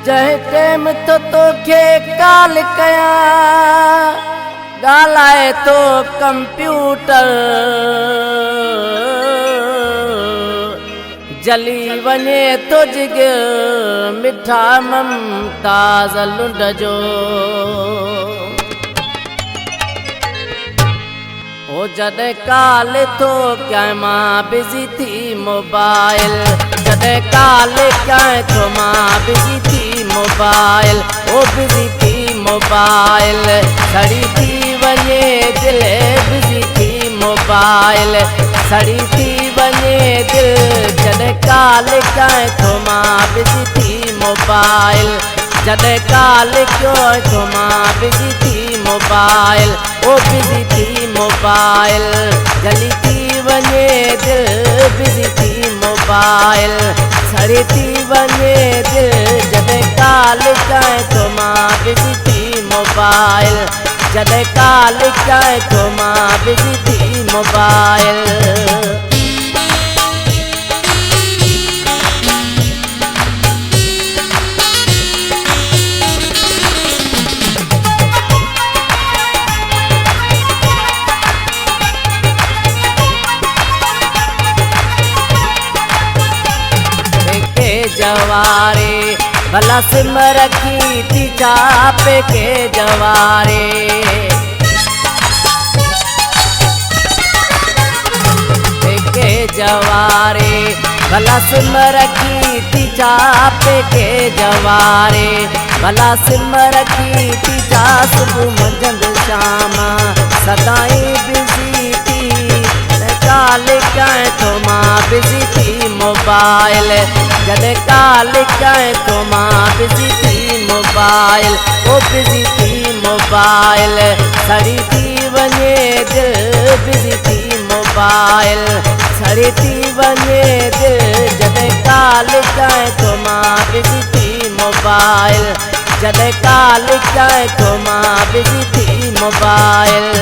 जय time तो के काल कया गालाए तो कंप्यूटर जली वने तो जिग मिठा ममताज लुंड जो ओ जॾहिं काल तो क्या मां बिजी थी मोबाइल जॾहिं काल क्या तो मां बिजी थी मोबाइल ओ बिजी थी मोबाइल सड़ी थी वने दिल बिजी थी मोबाइल सड़ी थी वने दिल जॾहिं काल क्या तो मां बिजी थी मोबाइल जॾहिं काल क्यों तो मां बिजी थी मोबाइल ओ बिजी थी मोबाइल जली थी वने दिल बिजी थी मोबाइल सड़ी थी वने दिल जॾहिं काल चाहे तो मां बिजी थी मोबाइल जॾहिं काल चाहे तो मां बिजी थी मोबाइल जवारे भला सिम रखी थी चाप के जवारे के जवारे भला सिम रखी थी चाप के जवारे भला सिम रखी थी चा सुबह मंझंदि शाम सदाई बिजी थी काल क्या तो मां बिजी थी मोबाइल जॾहिं काल क्या तो मां बिजी थी मोबाइल ओ बिजी थी मोबाइल सड़ी थी वने दिल बिजी थी मोबाइल सड़ी थी वने दिल जॾहिं काल क्या तो मां बिजी थी मोबाइल जॾहिं काल क्या तो मां बिजी थी मोबाइल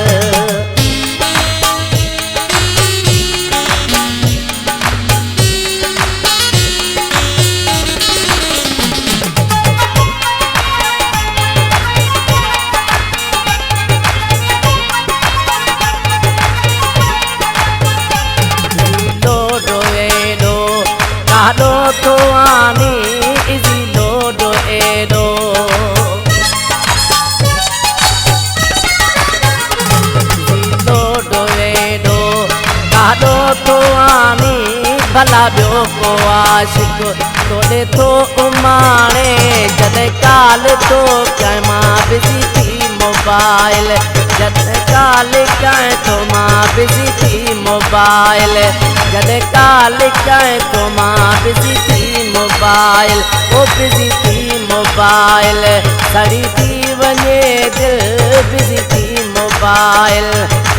कालो तो आनी इजी लोडो एडो लोडो एडो कालो तो आनी भला बियो को आशिक तोड़े तो उमाणे जॾहिं काल तो क्या मां बिजी थी मोबाइल जॾहिं काल क्या तो मां बिजी थी मोबाइल जॾहिं काल क्या तो मां बिजी थी मोबाइल ओ बिजी थी मोबाइल सड़ी थी वने दिल बिजी थी मोबाइल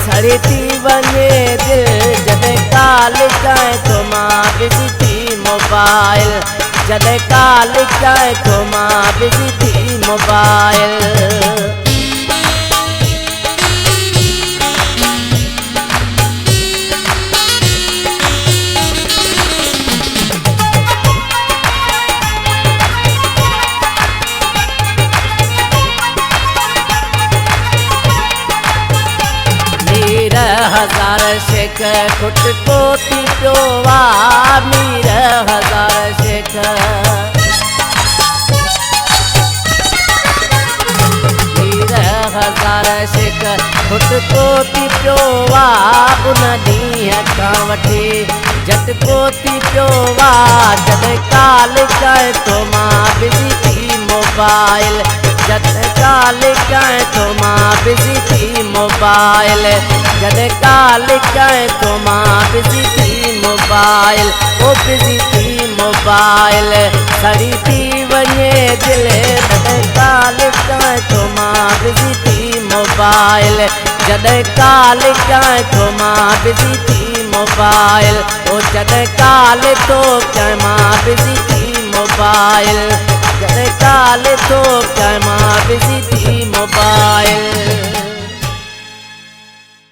सड़ी थी वने दिल जॾहिं काल क्या तो मां बिजी थी मोबाइल जॾहिं काल क्या तो मां बिजी थी मोबाइल हजार शेख खुट को थी प्योवा मीर हजार शेख मीर हजार शेख खुट को थी प्योवा उन ॾींहं खां वठी झट को थी प्योवा जॾहिं काल क्या तो मां बिजी थी मोबाइल जॾहिं काल क्या तो मां बिजी थी मोबाइल जॾहिं काल क्या तो मां बिजी थी मोबाइल ओ बिजी थी मोबाइल सड़ी थी वने दिल जॾहिं काल क्या तो मां बिजी थी मोबाइल जॾहिं काल क्या तो मां बिजी थी मोबाइल ओ जॾहिं काल तो क्या मां बिजी थी मोबाइल जॾहिं काल तो क्या मां बिजी थी मोबाइल